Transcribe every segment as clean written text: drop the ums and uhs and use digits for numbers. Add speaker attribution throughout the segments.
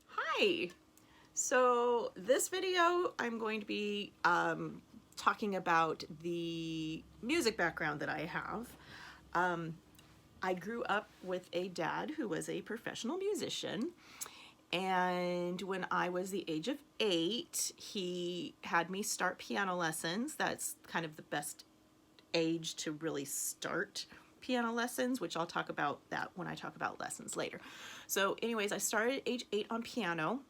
Speaker 1: Hi! So this video I'm going to be talking about the music background that I have. I grew up with a dad who was a professional musician, and when I was the age of 8, he had me start piano lessons. That's kind of the best age to really start piano lessons, which I'll talk about that when I talk about lessons later. So anyways, I started at age 8 on piano,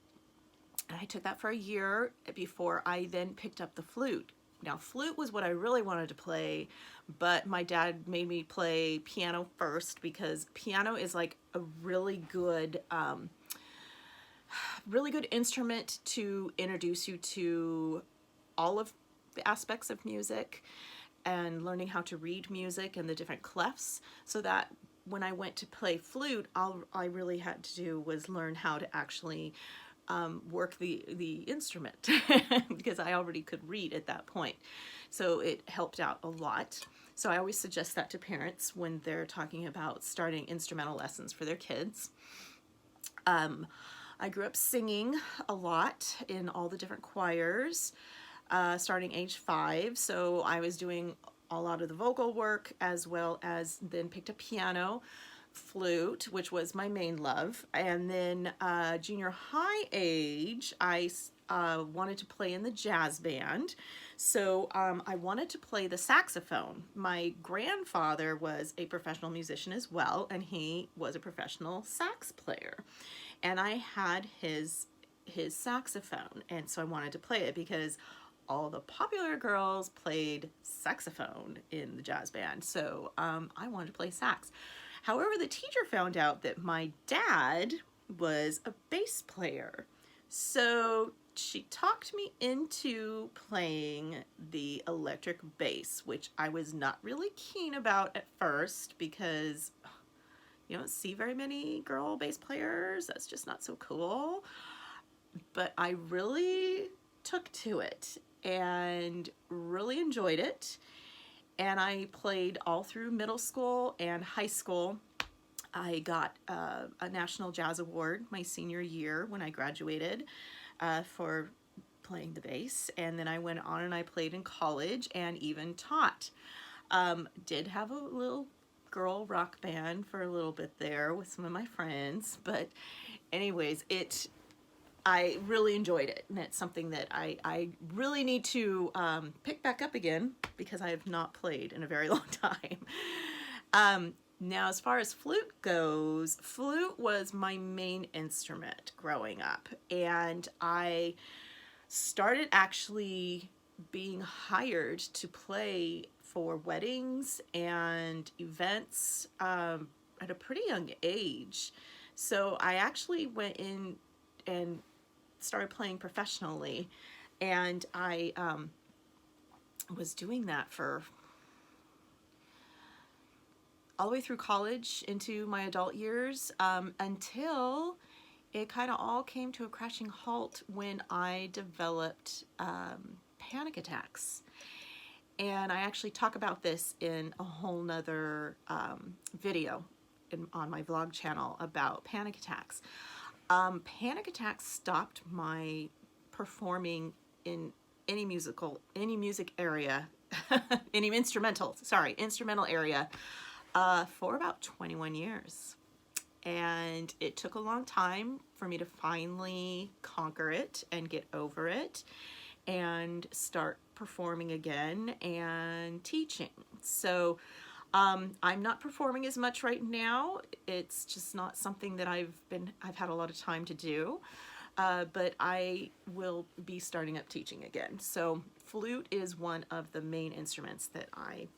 Speaker 1: and I took that for a year before I then picked up the flute. Now, flute was what I really wanted to play, but my dad made me play piano first because piano is like a really good instrument to introduce you to all of the aspects of music and learning how to read music and the different clefs, so that when I went to play flute, all I really had to do was learn how to actually work the instrument because I already could read at that point. So it helped out a lot. So I always suggest that to parents when they're talking about starting instrumental lessons for their kids. I grew up singing a lot in all the different choirs, starting age 5. So I was doing a lot of the vocal work, as well as then picked up piano, flute, which was my main love. And then junior high age, I wanted to play in the jazz band. So I wanted to play the saxophone. My grandfather was a professional musician as well, and he was a professional sax player. And I had his saxophone, and so I wanted to play it because all the popular girls played saxophone in the jazz band. So I wanted to play sax. However, the teacher found out that my dad was a bass player. So she talked me into playing the electric bass, which I was not really keen about at first because you don't see very many girl bass players. That's just not so cool. But I really took to it and really enjoyed it. And I played all through middle school and high school. I got a National Jazz Award my senior year when I graduated for playing the bass. And then I went on and I played in college and even taught. Did have a little girl rock band for a little bit there with some of my friends. But anyways, I really enjoyed it, and it's something that I really need to pick back up again because I have not played in a very long time. Now, as far as flute goes, flute was my main instrument growing up, and I started actually being hired to play for weddings and events at a pretty young age. So I actually went in and started playing professionally, and I was doing that for all the way through college into my adult years, until it kind of all came to a crashing halt when I developed panic attacks. And I actually talk about this in a whole nother video on my vlog channel about panic attacks. Panic attacks stopped my performing in any music area, instrumental area, for about 21 years. And it took a long time for me to finally conquer it and get over it and start performing again and teaching. So I'm not performing as much right now. It's just not something that I've had a lot of time to do, but I will be starting up teaching again. So flute is one of the main instruments that I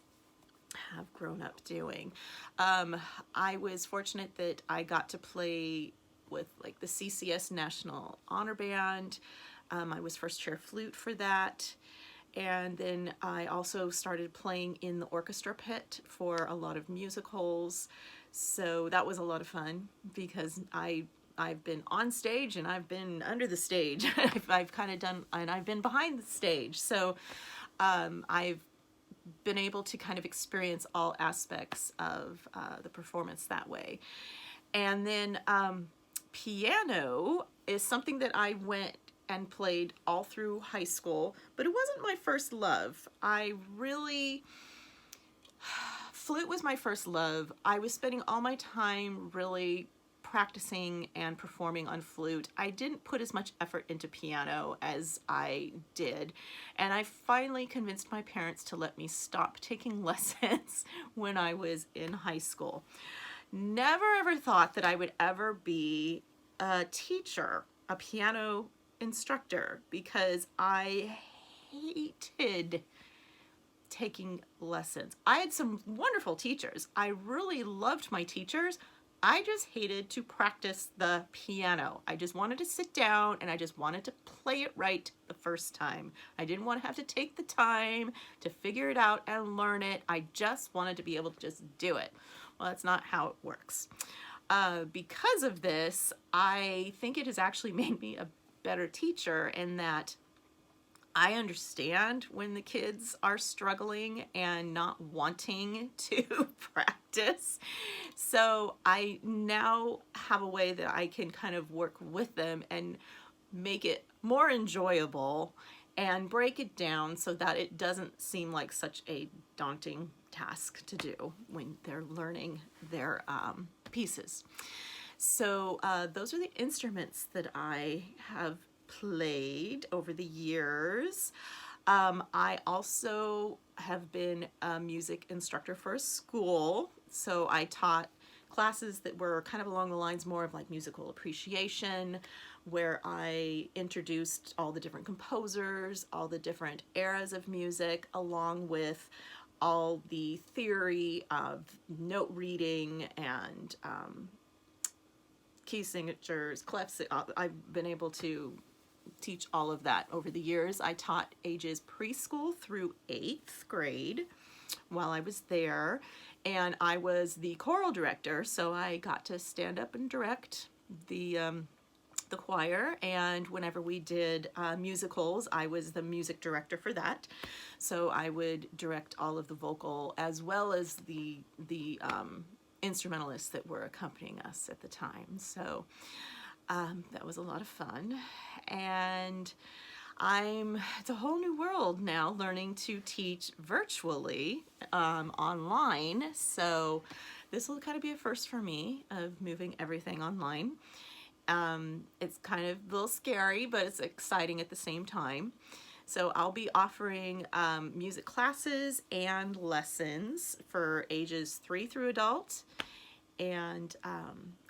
Speaker 1: have grown up doing. I was fortunate that I got to play with like the CCS National Honor Band. I was first chair flute for that. And then I also started playing in the orchestra pit for a lot of musicals. So that was a lot of fun because I've been on stage and I've been under the stage. I've kind of done, and I've been behind the stage. So I've been able to kind of experience all aspects of the performance that way. And then piano is something that I went and played all through high school, but it wasn't my first love. Flute was my first love. I was spending all my time really practicing and performing on flute. I didn't put as much effort into piano as I did, and I finally convinced my parents to let me stop taking lessons when I was in high school. Never ever thought that I would ever be a teacher, a piano instructor, because I hated taking lessons. I had some wonderful teachers. I really loved my teachers. I just hated to practice the piano. I just wanted to sit down and I just wanted to play it right the first time. I didn't want to have to take the time to figure it out and learn it. I just wanted to be able to just do it. Well, that's not how it works. Because of this, I think it has actually made me a better teacher in that I understand when the kids are struggling and not wanting to practice. So I now have a way that I can kind of work with them and make it more enjoyable and break it down so that it doesn't seem like such a daunting task to do when they're learning their pieces. So those are the instruments that I have played over the years. I also have been a music instructor for a school, so I taught classes that were kind of along the lines more of like musical appreciation, where I introduced all the different composers, all the different eras of music, along with all the theory of note reading and key signatures, clefs. I've been able to teach all of that over the years. I taught ages preschool through 8th grade while I was there, and I was the choral director, so I got to stand up and direct the choir, and whenever we did musicals, I was the music director for that. So I would direct all of the vocal as well as the instrumentalists that were accompanying us at the time. So that was a lot of fun, and it's a whole new world now, learning to teach virtually online. So this will kind of be a first for me, of moving everything online. It's kind of a little scary, but it's exciting at the same time. So I'll be offering music classes and lessons for ages 3 through adult, and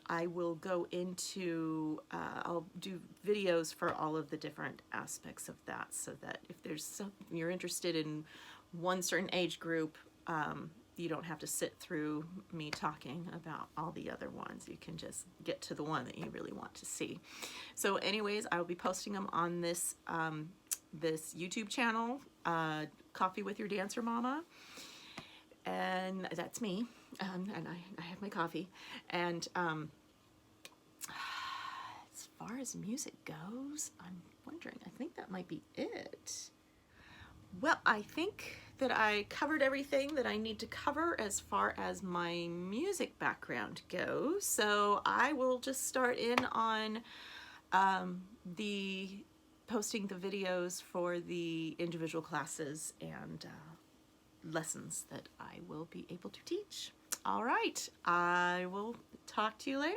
Speaker 1: I will go into, I'll do videos for all of the different aspects of that, so that if there's something you're interested in one certain age group, you don't have to sit through me talking about all the other ones. You can just get to the one that you really want to see. So anyways, I will be posting them on this this YouTube channel, Coffee with Your Dancer Mama, and that's me, and I have my coffee. And as far as music goes, I'm wondering, I think that might be it. Well, I think that I covered everything that I need to cover as far as my music background goes. So I will just start in on posting the videos for the individual classes and lessons that I will be able to teach. All right, I will talk to you later.